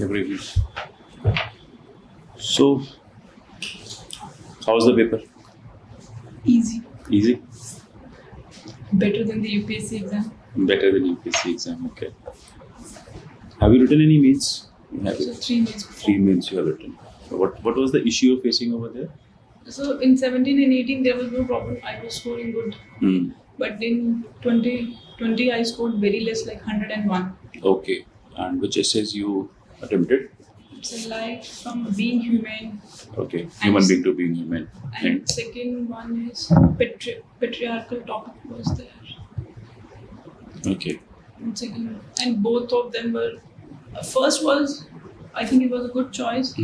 Every week. So, how was the paper? Easy. Easy? Better than the UPSC exam. Better than UPSC exam, okay. Have you written any mains? So 3 months before. 3 mains you have written. So what was the issue you're facing over there? So in 17 and 18 there was no problem. I was scoring good. But in 2020 I scored very less, like 101. Okay. And which essays you attempted? It's a life from being human. Okay. Human being to being human. And second one is patriarchal topic was there. Okay. And both of them were, first was, I think it was a good choice.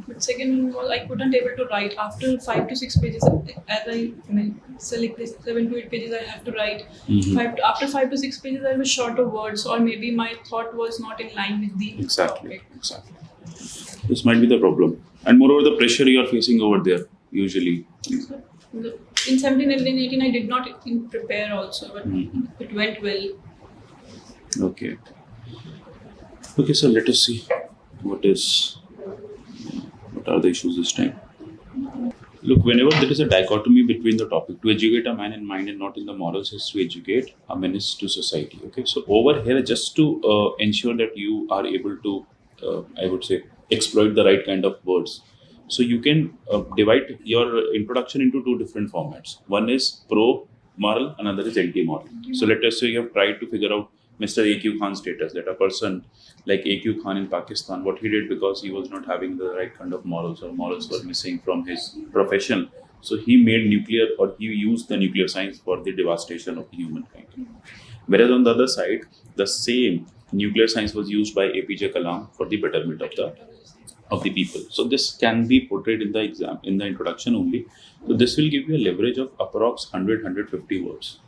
But second one was I couldn't able to write. After 5 to 6 pages, as I select this 7 to 8 pages I have to write. After 5 to 6 pages I was short of words, or maybe my thought was not in line with the topic. Exactly. This might be the problem. And moreover, the pressure you are facing over there, usually. In 17 and 18 I did not prepare also, but it went well. Okay. Okay, so let us see what are the issues this time. Look, whenever there is a dichotomy between the topic, to educate a man in mind and not in the morals is to educate a menace to society. Okay, so over here, just to ensure that you are able to, I would say, exploit the right kind of words. So you can divide your introduction into 2 different formats. One is pro-moral, another is anti-moral. So let us say you have tried to figure out Mr. A.Q. Khan's status, that a person like A.Q. Khan in Pakistan, what he did because he was not having the right kind of morals, or morals were missing from his profession. So he made nuclear, or he used the nuclear science for the devastation of humankind. Whereas on the other side, the same nuclear science was used by APJ Kalam for the betterment of the people. So this can be portrayed in the exam, in the introduction only. So this will give you a leverage of approx 100-150 words.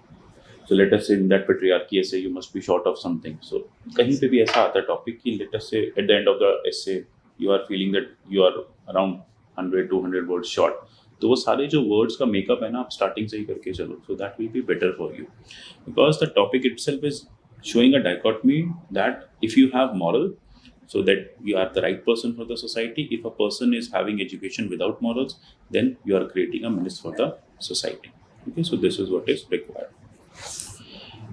So let us say in that patriarchy essay, you must be short of something. So kahin pe bhi aisa aata topic ki, let us say at the end of the essay, you are feeling that you are around 100-200 words short. तो वो सारे जो words का makeup है ना, आप starting से ही करके चलो. So that will be better for you. Because the topic itself is showing a dichotomy that if you have moral, so that you are the right person for the society. If a person is having education without morals, then you are creating a menace for the society. Okay, so this is what is required.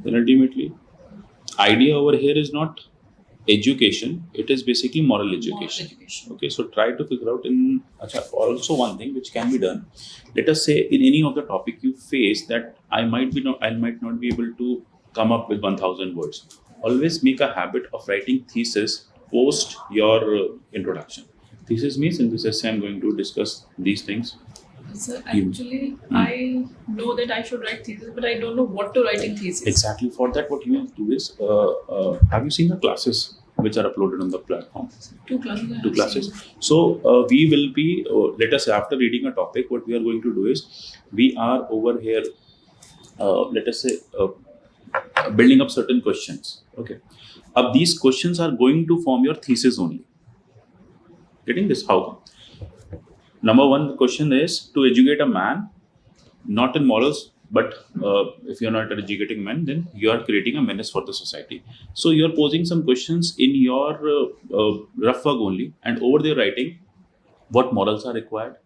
Then ultimately, idea over here is not education, it is basically moral education. Okay, so try to figure out also one thing which can be done. Let us say in any of the topic you face that I might not be able to come up with 1000 words. Always make a habit of writing thesis post your introduction. Thesis means in this essay I'm going to discuss these things. So actually, I know that I should write thesis, but I don't know what to write in thesis. Exactly. For that, what you will do is, have you seen the classes which are uploaded on the platform? 2 classes. 2 classes. So we will be, let us say after reading a topic, what we are going to do is, we are over here, let us say, building up certain questions. Okay. These questions are going to form your thesis only. Getting this? How? Number 1 question is to educate a man, not in morals, but if you're not an educating man, then you are creating a menace for the society. So you're posing some questions in your rough work only, and over there writing what morals are required,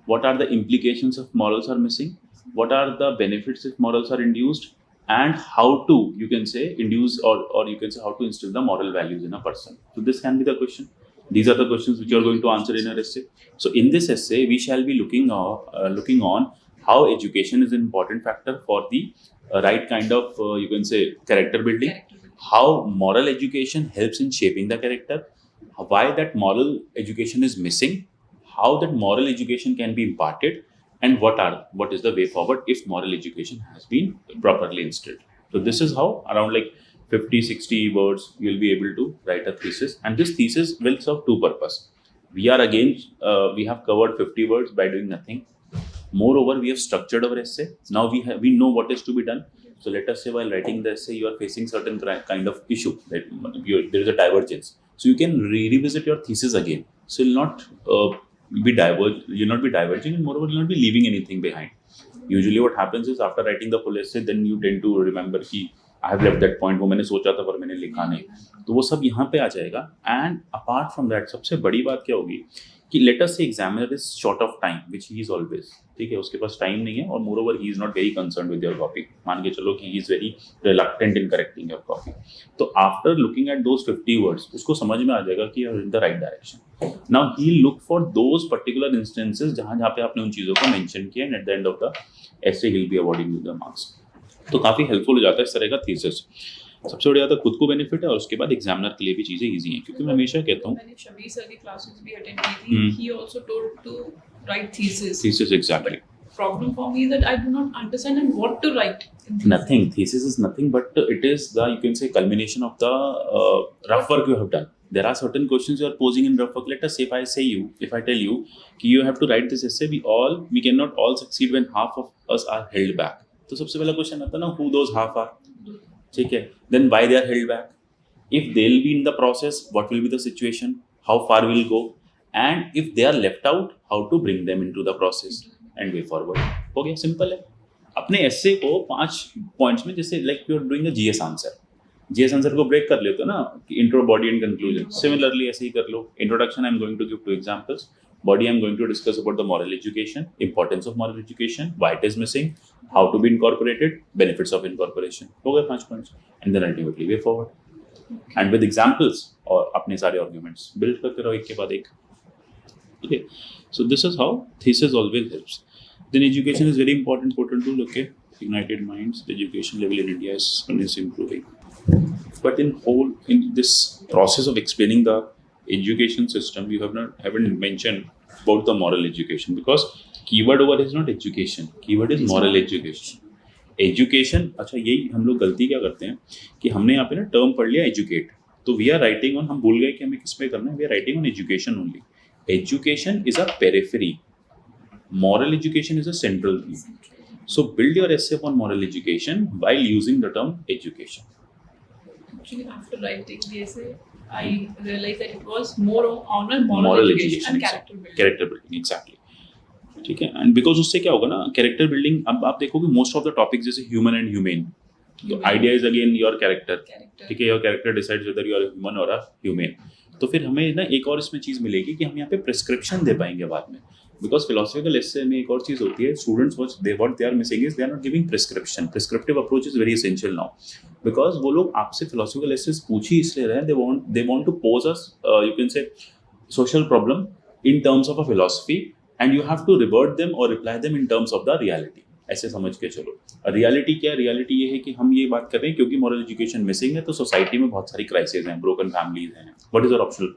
what are the implications if morals are missing, what are the benefits if morals are induced, and how to, you can say, induce or you can say how to instill the moral values in a person. So this can be the question. These are the questions which you are going to answer in your essay. So in this essay, we shall be looking on how education is an important factor for the right kind of, you can say, character building. How moral education helps in shaping the character. Why that moral education is missing. How that moral education can be imparted. And what is the way forward if moral education has been properly instilled. So this is how around like 50-60 words you will be able to write a thesis, and this thesis will serve 2 purposes. We have covered 50 words by doing nothing. Moreover, we have structured our essay. Now we know what is to be done. So let us say while writing the essay, you are facing certain kind of issue that there is a divergence. So you can revisit your thesis again. So you'll not be diverging, and moreover, you'll not be leaving anything behind. Usually, what happens is after writing the full essay, then you tend to remember ki I have left that point, वो मैंने सोचा था पर मैंने लिखा नहीं, तो वो सब यहाँ पे आ जाएगा. एंड अपार्ट फ्रॉम दैट सबसे बड़ी बात क्या होगी कि लेट अस से examiner is short of time which he is always, ठीक है, उसके पास टाइम नहीं है और moreover he is not very concern with your copy. मान के चलो कि he is very reluctant in correcting your copy. तो after looking at those 50 words उसको समझ में आ जाएगा कि you are in the right direction. Now he look for those particular instances जहाँ जहाँ पे आपने उन चीज़ों को मेंशन किया and at the end of the essay he will be awarding you the marks. तो काफ़ी हेल्पफुल हो जाता है इस तरह का थीसिस. सबसे बड़ी बात है खुद को बेनिफिट है और उसके बाद एग्जामिनर के लिए भी चीज़ें ईजी हैं, क्योंकि मैं हमेशा कहता हूँ मैंने शबीर सर की क्लासेस भी अटेंड की थी. He also told to write thesis. Exactly. Problem for me is that I do not understand and what to write in thesis. Nothing. Thesis is nothing, but it is the, you can say, culmination of the rough work you have done. There are certain questions you are posing in rough work. Let us say if I tell you कि you have to write this essay, we cannot all succeed when half of us are held back. तो सबसे पहला question आता है ना, who those half are? ठीक है. Then why they are held back? If they will be in the process, what will be the situation? How far will go? And if they are left out, how to bring them into the process? And way forward. हो गया, simple है. अपने एस्से को 5 points में, जैसे like you are doing a GS answer, GS answer को break कर लेते हो ना कि intro, body and conclusion. Similarly ऐसे ही कर लो. Introduction I am going to give 2 examples. Body I am going to discuss about the moral education, importance of moral education, why it is missing, how to be incorporated, benefits of incorporation. हो गए 5 points. And then ultimately way forward and with examples और अपने सारे arguments build करते रहो एक के बाद एक. Okay, so this is how thesis always helps. Then education is very important tool. Okay, ignited minds. The education level in India is improving. But in this process of explaining the education system, you haven't mentioned about the moral education, because keyword over is not education. Keyword is moral education. Education. अच्छा, यही हम लोग गलती क्या करते हैं कि हमने यहाँ पे ना टर्म पढ़ लिया एजुकेट, तो वी आर राइटिंग ऑन, हम भूल गए कि हमें किस पे करना है. We are writing on education only. Education is a periphery. Moral education is a central theme. So build your essay upon moral education while using the term education. Actually, after writing the essay, I realized that it was more on moral education and character building. Character building, exactly. ठीक है. And because उससे क्या होगा ना, character building. अब आप देखोगे most of the topics जैसे ह्यूमन एंड ह्यूमेन, तो idea is again your character. ठीक है, your character decides whether you are human और अ ह्यूमन. तो फिर हमें ना एक और इसमें चीज़ मिलेगी कि हम यहाँ पे प्रिस्क्रिप्शन दे पाएंगे बाद में. बिकॉज फिलोसफिकल एस्से में एक और चीज़ होती है, students what they are missing is they are not giving prescription. Prescriptive approach is very essential now, because वो लोग आपसे फिलोसफिकल एस्सेस पूछ ही इसलिए रहे हैं, they want to pose us you can say social problem in terms of a philosophy, and you have to revert them और reply them in terms of the reality. ऐसे समझ के चलो. रियलिटी क्या है? रियलिटी ये है कि हम ये बात कर रहे हैं क्योंकि मॉरल एजुकेशन मिसिंग है, तो सोसाइटी में बहुत सारी क्राइसिस हैं, ब्रोकन फैमिलीज हैं. What is your optional?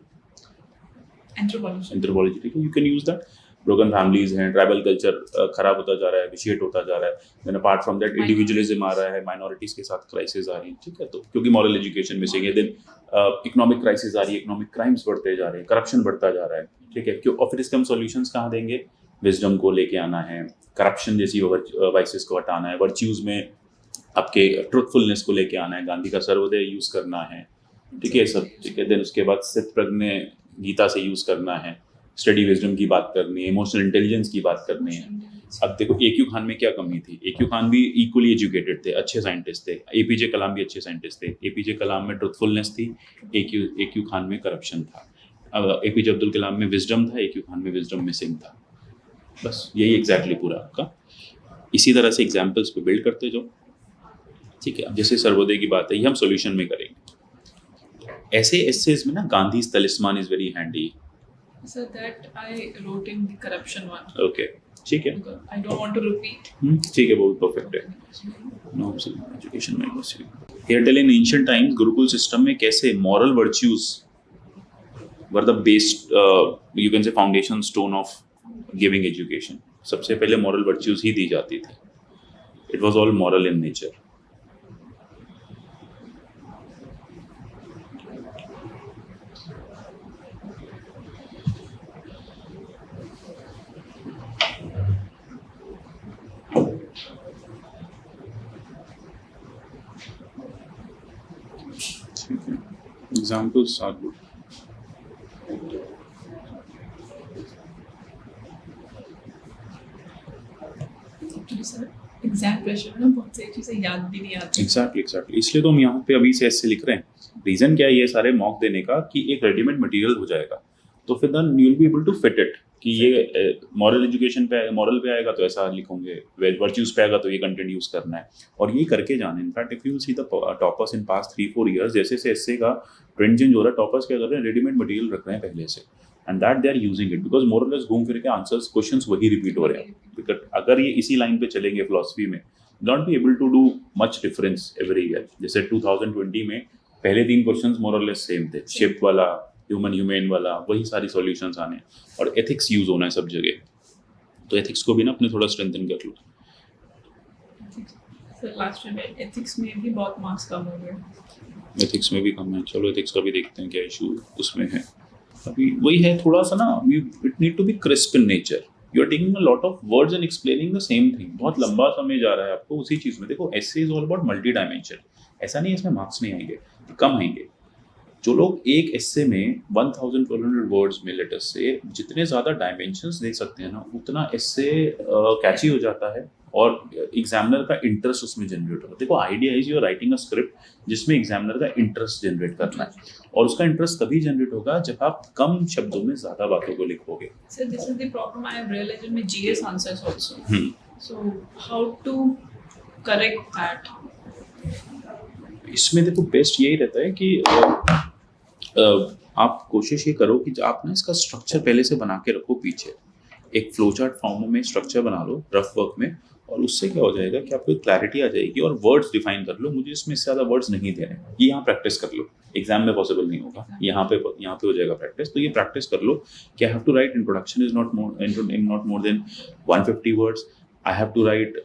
Anthropology. ठीक है, you can use that. Broken families हैं, ट्राइबल कल्चर खराब होता जा रहा है, विशिएट होता जा रहा है. Then apart from that individualism आ रहा है, माइनॉरिटीज के साथ क्राइसिस आ रही है. ठीक है, तो क्योंकि मॉरल एजुकेशन मिसिंग है. देन इकोनॉमिक क्राइसिस आ रही है, इकोनॉमिक क्राइम्स बढ़ते जा रहे हैं, करप्शन बढ़ता जा रहा है. ठीक है, क्यों? और फिर इसके हम सॉल्यूशंस कहाँ देंगे? विजडम को लेके आना है, करप्शन जैसी वाइसेस को हटाना है, वर्च्यूज में आपके ट्रुथफुलनेस को लेके आना है, गांधी का सर्वोदय यूज करना है. ठीक है, सब ठीक है. देन उसके बाद सिद्ध प्रज्ञ गीता से यूज करना है, स्टडी विजडम की बात करनी है, इमोशनल इंटेलिजेंस की बात करनी है. अब देखो AQ खान में क्या कमी थी? AQ खान भी इक्वली एजुकेटेड थे, अच्छे साइंटिस्ट थे. APJ कलाम भी अच्छे साइंटिस्ट थे. APJ कलाम में ट्रुथफुलनेस थी, AQ खान में करप्शन था. APJ अब्दुल कलाम में विजडम था, AQ खान में विजडम मिसिंग था. बस यही एग्जैक्टली पूरा आपका. इसी तरह से एग्जाम्पल्स पे बिल्ड करते जाओ. ठीक है, अब जैसे सर्वोदय की बात है, ये हम सॉल्यूशन में करेंगे. ऐसे एसेज में ना Gandhi's talisman is very handy. So that I wrote in the corruption one. Okay, ठीक है. I don't want to repeat. ठीक है, बहुत परफेक्ट है. नो एजुकेशन में बस here tell in ancient times gurukul system में कैसे moral virtues were the based you can say foundation stone of giving education. सबसे पहले मॉरल वर्च्यूज ही दी जाती थी. It was all moral in nature. Examples are good. Actually, sir, exam pressure में बहुत सारी चीजें याद भी नहीं आती। एग्जैक्टली इसलिए तो हम यहाँ पे अभी से ऐसे लिख रहे हैं। रीजन क्या है ये सारे मॉक देने का कि एक रेडीमेड मटेरियल हो जाएगा, तो फिर then you will be able to fit it कि ये मॉरल एजुकेशन पे मॉरल पे आएगा तो ऐसा लिखोगे, वर्च्यूज पे आएगा तो ये कंटेंट यूज करना है, और ये करके जाना। In fact if you see the toppers in past 3-4 years, जैसे से एसए का ट्रेंड चेंज हो रहा है, टॉपर्स क्या कर रहे हैं, रेडीमेड मटेरियल रख रहे हैं पहले से, and that they are using it because more और लेस घूम फिर के आंसर्स क्वेश्चंस वही रिपीट हो रहे हैं। बिकॉज अगर ये इसी लाइन पे चलेंगे फिलोसफी में, not be able to do much difference every year. जैसे 2020 में पहले 3 क्वेश्चंस मोर और लेस सेम थे, शिप वाला, ह्यूमन वाला, वही सारी सॉल्यूशंस आने, और एथिक्स यूज होना है सब जगह, तो एथिक्स को भी ना अपने थोड़ा स्ट्रेंथन कर लो। लास्ट में एथिक्स में भी बहुत मार्क्स कम हो गए। एथिक्स में भी कम है, चलो एथिक्स का भी देखते हैं क्या इशू उसमें है। अभी वही है थोड़ा सा ना, it need to be crisp in nature. You are taking a lot of words and explaining the same thing, बहुत लंबा समय जा रहा है आपको उसी चीज में। देखो essay is all about multi dimension, ऐसा नहीं है इसमें मार्क्स नहीं आएंगे, कम आएंगे। जो लोग एक एसे में 1200 वर्ड्स में लेटर से जितने ज़्यादा डायमेंशंस दे सकते हैं ना, उतना एसे कैची हो जाता है और एग्जामिनर का इंटरेस्ट उसमें जनरेट होता है। देखो idea is you are writing a script जिसमें एग्जामिनर का इंटरेस्ट जनरेट करना है, और उसका इंटरेस्ट तभी जनरेट होगा जब आप कम शब्दों में ज़्यादा बातों को लिखोगे। So this is the problem I have realized in my GS answers also. So how to correct that? इसमें देखो बेस्ट यही रहता है कि आप कोशिश ये करो कि आप ना इसका स्ट्रक्चर पहले से बना के रखो पीछे, एक फ्लो चार्ट फॉर्म में स्ट्रक्चर बना लो रफ वर्क में, और उससे क्या हो जाएगा कि आपको क्लैरिटी आ जाएगी, और वर्ड्स डिफाइन कर लो, मुझे इसमें इससे ज़्यादा वर्ड्स नहीं देने, ये यहाँ प्रैक्टिस कर लो। एग्जाम में पॉसिबल नहीं होगा, यहाँ पे हो जाएगा प्रैक्टिस, तो ये प्रैक्टिस कर लो कि I have to write introduction is not more than 150 words, I have to write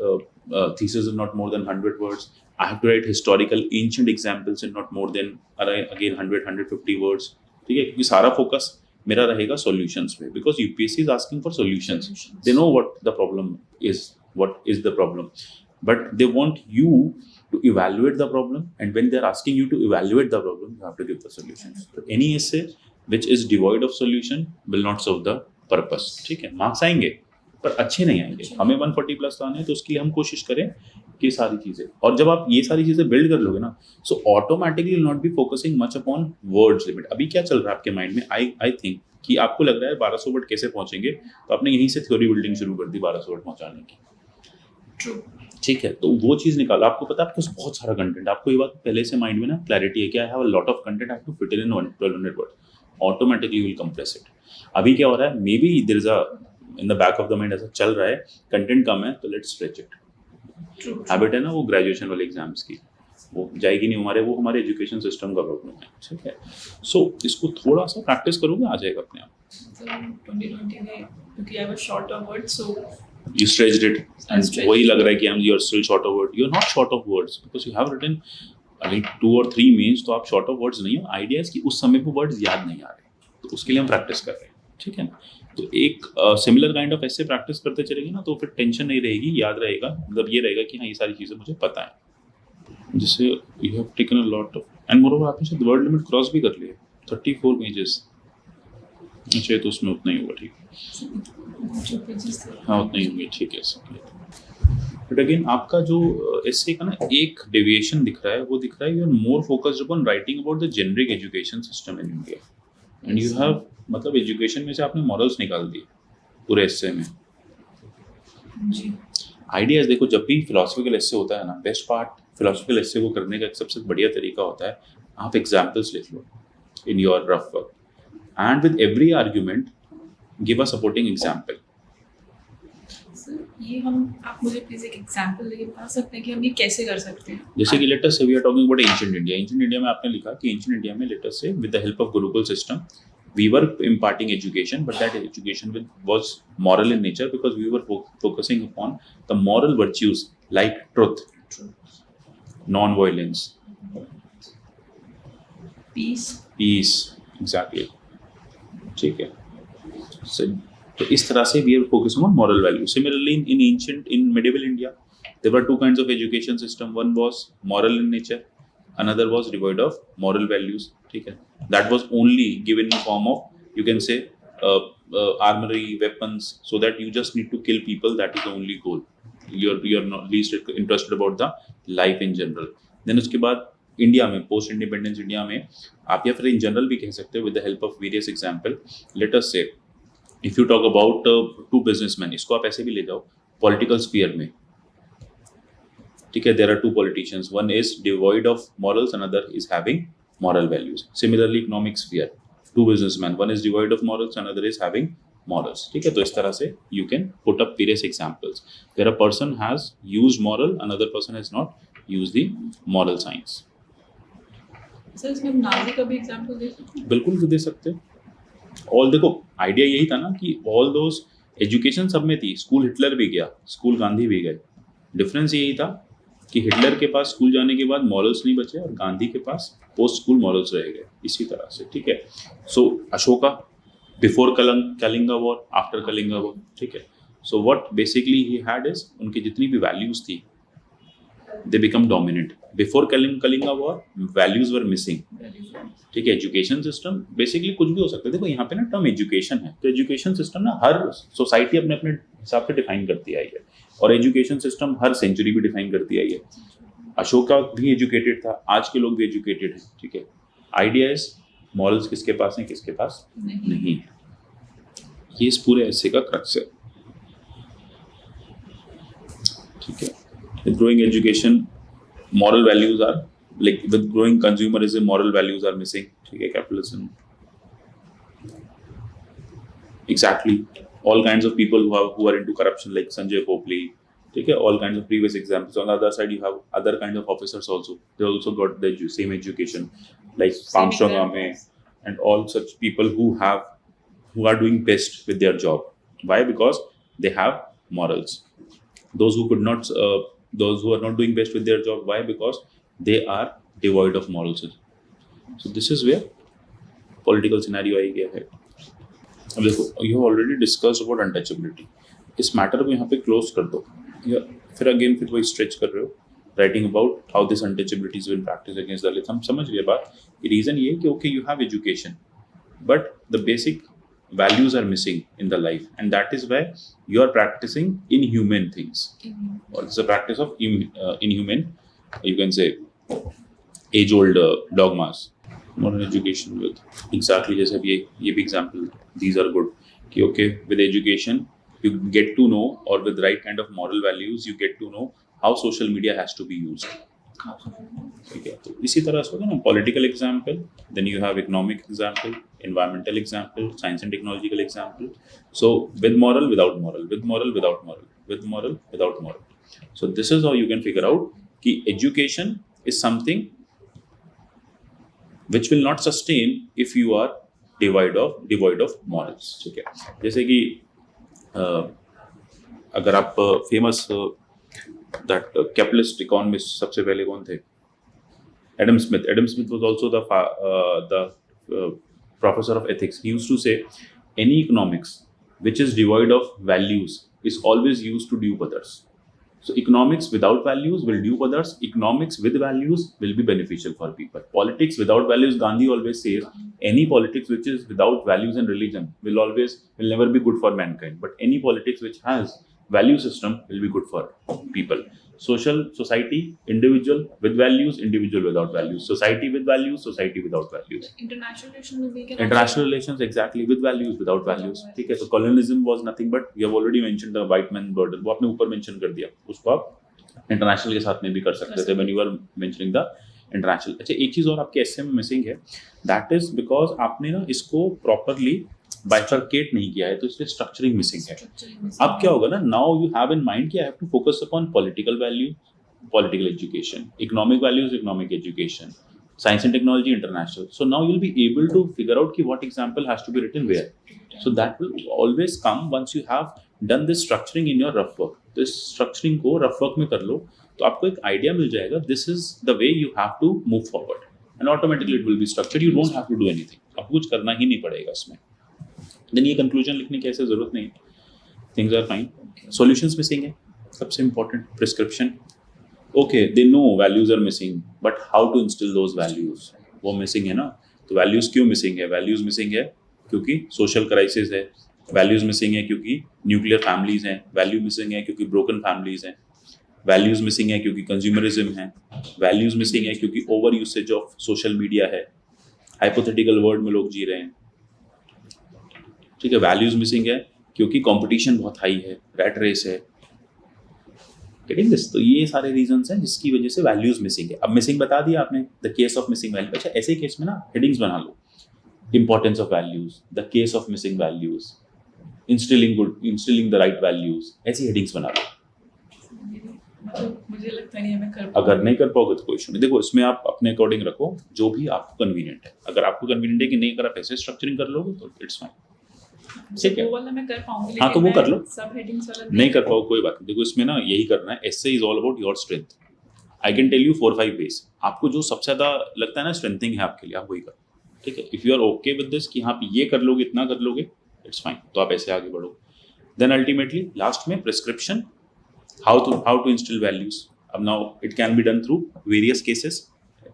thesis is not more than 100 words, I have to write historical ancient examples in not more than again 100-150 words, ठीक है, क्योंकि सारा focus मेरा रहेगा solutions पे, because UPSC is asking for solutions, they know what the problem is, what is the problem, but they want you to evaluate the problem, and when they are asking you to evaluate the problem, you have to give the solutions. So any essay which is devoid of solution will not serve the purpose, ठीक है, marks आएंगे पर अच्छे नहीं आएंगे। हमें 140 plus आने हैं, तो उसके लिए हम कोशिश करें कि सारी चीज़ें, और जब आप ये सारी चीज़ें बिल्ड कर लोगे ना, so automatically will not be focusing much upon words limit. अभी क्या चल रहा है आपके माइंड में, आई थिंक कि आपको लग रहा है 1200 वर्ड कैसे पहुंचेंगे, तो आपने यहीं से थ्योरी बिल्डिंग शुरू कर दी 1200 वर्ड पहुंचाने की। True. ठीक है, तो वो चीज़ निकालो। आपको पता है आपके पास बहुत सारा कंटेंट, आपको ये बात पहले से माइंड में ना क्लैरिटी है कि I have a lot of content, I have to fit in 1200 word, automatically will compress it. अभी क्या हो रहा है, maybe there is a in the back of the mind ऐसा चल रहा है, कंटेंट कम है तो लेट्स स्ट्रेच इट। हैबिट है ना वो ग्रेजुएशन वाले एग्जाम्स की, वो जाएगी नहीं हमारे, वो हमारे एजुकेशन सिस्टम का प्रॉब्लम है, ठीक है। सो इसको थोड़ा सा प्रैक्टिस करोगे आ जाएगा अपने आप। So 2020 में क्योंकि I was short of words, so you stretched it, and वही लग रहा है कि you are still short of words. You are not short of words because you have written अभी 2 or 3 means, तो आप short of words नहीं हो। आइडिया कि उस समय पे वर्ड्स याद नहीं आ रहे, तो उसके लिए हम प्रैक्टिस कर रहे हैं, ठीक है ना। तो एक सिमिलर काइंड ऑफ ऐसे प्रैक्टिस करते चलेंगे ना, तो फिर टेंशन नहीं रहेगी, याद रहेगा, मतलब ये रहेगा कि हाँ ये सारी चीज़ें मुझे पता है। जिससे you have taken a lot of, and more over आपने शायद वर्ड लिमिट क्रॉस भी कर लिया, 34 पेजेस। अच्छा तो उसमें उतना ही होगा, ठीक है, हाँ उतना ही होंगे, ठीक है। बट अगेन आपका जो ऐसे का ना एक डेविएशन दिख रहा है, वो दिख रहा है you are more focused upon writing about the generic education system in India, and you have, मतलब एजुकेशन में से आपने मॉरल्स निकाल दिए पूरे एस्से में। जी आइडियाज देखो, जब भी फिलोसफिकल एस्से होता है ना, बेस्ट पार्ट फिलोसफिकल एस्से को करने का एक सबसे बढ़िया तरीका होता है, आप एग्जाम्पल्स लिख लो in your rough work, and with every argument give a supporting example. ये हम, आप मुझे प्लीज एक एग्जांपल लेके बता सकते हैं कि हम ये कैसे कर सकते हैं? जैसे कि let us say we are talking about ancient India. Ancient India में आपने लिखा कि एंशिएंट इंडिया में let us say with the help of gurukul system we were imparting education, but that education was moral in nature because we were focusing upon the moral virtues like truth, non-violence, peace, exactly, ठीक है। तो इस तरह से we are focusing on moral values. Similarly, in medieval India, there were 2 kinds of education system. One was moral in nature, another was devoid of moral values, ठीक है। That was only given in form of, you can say, armory, weapons, so that you just need to kill people. That is the only goal. you're not least interested about the life in general. Then उसके बाद India में post independence India में आप या फिर in general भी कह सकते हो with the help of various example. Let us say if you talk about two businessman, इसको आप ऐसे भी ले जाओ पॉलिटिकल स्फीयर में. ठीक है, there are two politicians, one is devoid of morals, another is having moral values. Similarly, economic sphere, two businessmen, one is devoid of morals, another is having morals. ठीक है, तो इस तरह से you can put up various examples where a person has used moral, another person has not used the moral science. Sir इसमें हम Nazi का भी एग्जांपल दे सकते हैं? बिल्कुल दे सकते हैं. और देखो आइडिया यही था ना कि ऑल दोज एजुकेशन सब में थी. स्कूल हिटलर भी गया, स्कूल गांधी भी गए. डिफरेंस यही था कि हिटलर के पास स्कूल जाने के बाद मॉरल्स नहीं बचे और गांधी के पास पोस्ट स्कूल मॉरल्स रह गए. इसी तरह से ठीक है. So Ashoka before Kalinga war, after Kalinga war. ठीक है. So what basically he had is उनकी जितनी भी वैल्यूज थी they become dominant. Before Kalinga war values were missing. ठीक है. एजुकेशन सिस्टम बेसिकली कुछ भी हो सकता है. देखो यहाँ पे ना टर्म एजुकेशन है, तो एजुकेशन सिस्टम ना हर सोसाइटी अपने अपने हिसाब से डिफाइन करती आई है और एजुकेशन सिस्टम हर सेंचुरी भी डिफाइन करती आई है. अशोका भी एजुकेटेड था, आज के लोग भी एजुकेटेड हैं. ठीक है. आइडिया इज मॉरल्स किसके पास हैं, किसके पास नहीं है. ये इस पूरे ऐसे का क्रक्स है. ठीक है. With growing education moral values are like with growing consumerism moral values are missing. ठीक है. capitalism exactly all kinds of people who are into corruption like Sanjay Popli. ठीक है. all kinds of previous examples. On the other side you have other kinds of officers also, they also got the same education like Armstrong Ame and all such people who are doing best with their job. Why? Because they have morals. Those who are not doing best with their job, why? Because they are devoid of morals. So this is where political scenario आ गया है. अब देखो you have already discussed about untouchability. इस matter को यहाँ पे close कर दो या फिर वही स्ट्रेच कर रहे हो writing about how this untouchability is been practice against Dalit. हम समझ गए बात. रीजन ये है कि okay you have education but the basic values are missing in the life, and that is why you are practicing inhuman things, or it's a practice of inhuman, you can say age old dogmas. Modern education with exactly जैसे अब ये भी example, these are good कि okay with education you get to know, or with right kind of moral values you get to know how social media has to be used. ठीक है. तो इसी तरह से होगा ना political example, then you have economic example, environmental example, science and technological example. So with moral without moral, with moral without moral, with moral without moral. So this is how you can figure out कि education is something which will not sustain if you are devoid of morals. ठीक है. जैसे कि अगर आप famous that capitalist economist सबसे पहले कौन थे? Adam Smith. Adam Smith was also the professor of ethics. He used to say any economics which is devoid of values is always used to dupe others. So economics without values will dupe others. Economics with values will be beneficial for people. Politics without values, Gandhi always says, any politics which is without values and religion will never be good for mankind. But any politics which has value system will be good for people. Society, individual with values, individual without values. Society with values, society without values. International relations exactly with values, without values. ठीक है. तो colonialism was nothing but we have already mentioned the white man burden. वो आपने ऊपर mention कर दिया. उसको आप international के साथ में भी कर सकते थे when you were mentioning the international. अच्छा एक चीज और आपके essay में missing है. That is because आपने ना इसको properly बाइफरकेट नहीं किया है, तो इसलिए स्ट्रक्चरिंग मिसिंग है. अब क्या होगा ना, now you have in mind कि I have to focus upon political value, political education, economic values, economic education, science and technology, international. So now you will be able to figure out कि what example has to be written where. So that will always come once you have done this structuring in your rough work. तो इस structuring को rough work में कर लो तो आपको एक idea मिल जाएगा. This is the way you have to move forward and automatically it will be structured. You don't have to do anything. आपको कुछ करना ही नहीं पड़ेगा इसमें. देन ये कंक्लूजन लिखने की ऐसे जरूरत नहीं है. Things are fine. Solutions missing है. सबसे important prescription. Okay they know values are missing but how to instill those values, वो मिसिंग है ना. तो वैल्यूज क्यों मिसिंग है? वैल्यूज मिसिंग है क्योंकि सोशल क्राइसिस है. वैल्यूज मिसिंग है क्योंकि न्यूक्लियर फैमिलीज हैं. वैल्यू मिसिंग है क्योंकि ब्रोकन फैमिलीज हैं. वैल्यूज मिसिंग है क्योंकि कंज्यूमरिज्म है, वैल्यूज मिसिंग है क्योंकि over usage of social media है, हाइपोथेटिकल वर्ल्ड में लोग जी रहे हैं, ठीक है। वैल्यूज मिसिंग है क्योंकि कंपटीशन बहुत हाई है, रैट रेस है, गेटिंग दिस। तो ये सारे रीजंस हैं जिसकी वजह से वैल्यूज मिसिंग है। अब मिसिंग बता दिया आपने, the case of missing value. अच्छा, ऐसे केस में ना हेडिंग्स बना लो, importance of values, the case of missing values, instilling the right values, ऐसी हेडिंग्स बना लो। मतलब मुझे लगता नहीं है मैं कर अगर नहीं कर पाओगे तो कोई इशू नहीं। देखो, इसमें आप अपने अकॉर्डिंग रखो जो भी आपको कन्वीनियंट है। अगर आपको कन्वीनियंट है कि नहीं, अगर आप ऐसे स्ट्रक्चरिंग कर लोगे तो इट्स फाइन, ठीक है। वो वाला मैं कर पाऊंगी, हाँ, तो वो कर लो। सब हेडिंग्स वाला नहीं कर पाओ कोई बात नहीं। देखो, इसमें ना यही करना है, essay is all about your strength. I can tell you 4-5 ways, आपको जो सबसे ज्यादा लगता है ना स्ट्रेंथिंग है आपके लिए, आप वही करो, ठीक है। If you are okay with this कि हाँ ये कर लोगे, इतना कर लोगे, इट्स फाइन, तो आप ऐसे आगे बढ़ो। देन अल्टीमेटली लास्ट में prescription, how to instill values. अब now it can be done through various cases.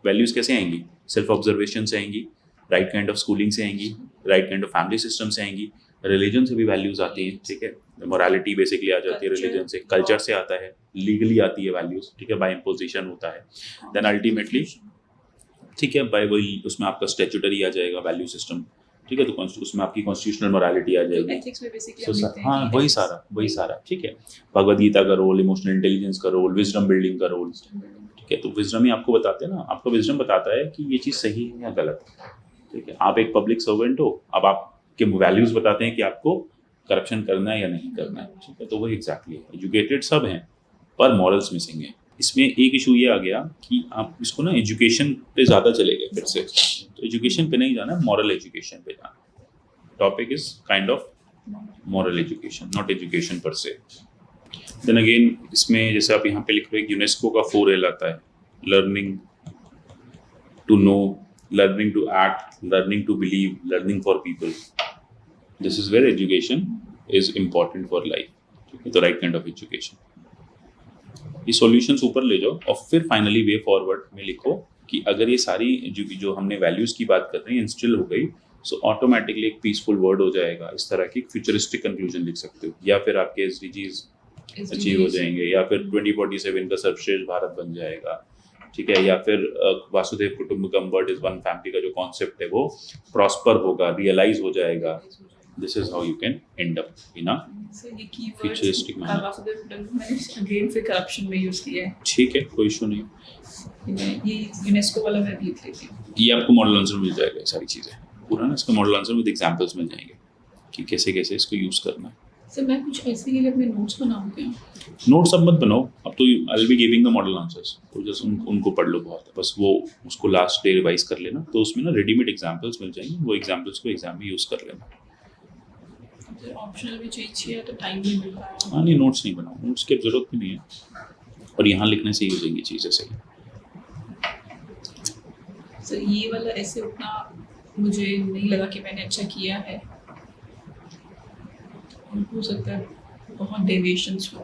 Values कैसे आएंगी? सेल्फ ऑब्जर्वेशन से आएंगी, राइट काइंड ऑफ स्कूलिंग से आएंगी, right kind of family system से आएंगी, रिलीजन से भी वैल्यूज आती हैं, ठीक है। मोरालिटी बेसिकली आ जाती है रिलीजन से, कल्चर से आता है, लीगली आती है वैल्यूज, ठीक है, बाय इम्पोजिशन होता है। देन अल्टीमेटली, ठीक है, बाय वही उसमें आपका स्टैट्यूटरी आ जाएगा वैल्यू सिस्टम, ठीक है। तो उसमें आपकी कॉन्स्टिट्यूशनल मोरालिटी आ जाएगी, एथिक्स में बेसिकली हाँ वही सारा, ठीक है। भगवद गीता का रोल, इमोशनल इंटेलिजेंस का रोल, विजडम बिल्डिंग का रोल, ठीक है। तो विजडम ही आपको बताते हैं ना, आपका विजडम बताता है कि ये चीज़ सही है या गलत, ठीक है। आप एक पब्लिक सर्वेंट हो, अब आपके वैल्यूज बताते हैं कि आपको करप्शन करना है या नहीं करना है, ठीक है। तो वही एग्जैक्टली है, एजुकेटेड सब हैं पर मॉरल्स मिसिंग है। इसमें एक इशू ये आ गया कि आप इसको ना एजुकेशन पे ज़्यादा चले गए फिर से, तो एजुकेशन पे नहीं जाना, मॉरल एजुकेशन पे जाना। Topic is kind of moral education, not education पर से। देन अगेन इसमें जैसे आप यहाँ पे लिख रहे हो, यूनेस्को का 4L आता है, learning to know, learning to act, learning to believe, learning for people. This is where education is important for life. Okay, the right kind of education. ये सॉल्यूशंस ऊपर ले जाओ और फिर फाइनली वे फॉरवर्ड में लिखो कि अगर ये सारी जो हमने वैल्यूज की बात कर रहे हैं इंस्टिल हो गई, सो ऑटोमेटिकली एक पीसफुल वर्ड हो जाएगा। इस तरह की फ्यूचरिस्टिक कंक्लूजन लिख सकते हो, या फिर आपके SDGs अचीव हो जाएंगे, या फिर 2047 का सर्वश्रेष्ठ भारत बन जाएगा, ठीक है। या फिर वासुदेव कुटुंबकम, वर्ड इज वन फैमिली का जो कॉन्सेप्ट है वो प्रॉस्पर होगा, रियलाइज हो जाएगा। This is how you can end up in a futuristic manner. वासुदेव कुटुंबकम मैंने अगेन फिर करप्शन में यूज किया है, ठीक है, कोई इशू नहीं। ये यूनेस्को वाला मैं भी लिख लेती हूँ। ये आपको मॉडल आंसर मिल जाएगा, ये सारी चीज़ें पूरा ना, इसका मॉडल आंसर विद एग्जांपल्स मिल जाएंगे कि कैसे कैसे इसको यूज़ करना है। सर मैं कुछ ऐसे के लिए अपने नोट्स बनाऊँ क्या? नोट्स अब मत बनाओ, अब तो I will be giving the model answers, तो जस्ट उनको पढ़ लो, बहुत है बस। वो उसको लास्ट डे रिवाइज कर लेना, तो उसमें ना रेडीमेड एग्जांपल्स मिल जाएंगे, वो एग्जांपल्स को एग्जाम में यूज़ कर लेना। ऑप्शनल में चाहिए तो टाइम नहीं मिल पाएगा। हाँ नहीं, नोट्स नहीं बनाओ, नोट्स की जरूरत भी नहीं है, और यहाँ लिखने से ही हो जाएंगी चीज़ें सही। सर ये वाला ऐसे उतना मुझे नहीं लगा कि मैंने अच्छा किया है, हो सकता है बहुत डेविएशंस हो।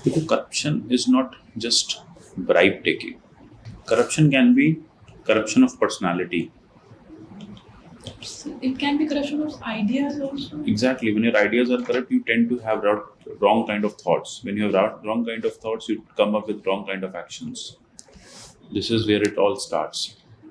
देखो, corruption is not just bribe taking, corruption can be corruption of personality. It can be corruption of ideas also. Exactly. When your ideas are corrupt, you tend to have wrong kind of thoughts. When you have wrong kind of thoughts, you come up with wrong kind of actions. This is where it all starts.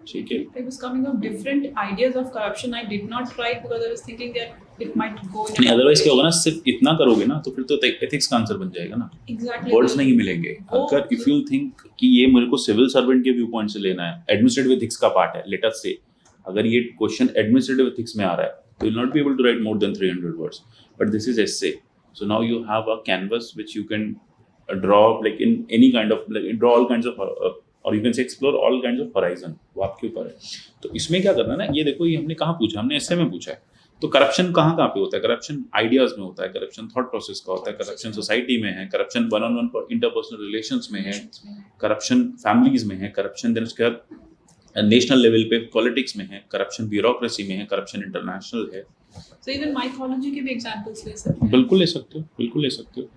ठीक है? I was coming up different ideas of corruption. I did not try it because I was thinking that it might go in. नहीं, otherwise क्या होगा ना, सिर्फ इतना करोगे ना तो फिर तो एथिक्स का आंसर बन जाएगा ना. Exactly. वर्ड्स नहीं मिलेंगे. अगर if you think कि ये मेरे को सिविल सर्वेंट के व्यू पॉइंट से लेना है, एडमिनिस्ट्रेटिव एथिक्स का पार्ट है, लेट अस से अगर ये क्वेश्चन एडमिनिस्ट्रेटिव एथिक्स में आ रहा है तो you'll not be able to write more than 300 words. But this is essay. So now you have a canvas which you can draw like in any kind of draw all kinds of or you can say explore all kinds of horizon. वो आपके ऊपर है. तो इसमें क्या करना है ना, ये देखो ये हमने कहाँ पूछा, हमने essay में पूछा है. तो करप्शन कहाँ पे होता है? करप्शन आइडियाज में होता है, करप्शन थॉट प्रोसेस का होता है, करप्शन सोसाइटी में है, corruption one on one interpersonal relations में है, करप्शन फैमिलीज में है, करप्शन देन उसके बाद नेशनल लेवल पे पॉलिटिक्स में है, करप्शन ब्यूरोक्रेसी में है, करप्शन इंटरनेशनल है. So even mythology के भी एग्जांपल्स ले सकते हैं. बिल्कुल ले सकते हो, बिल्कुल ले सकते हो.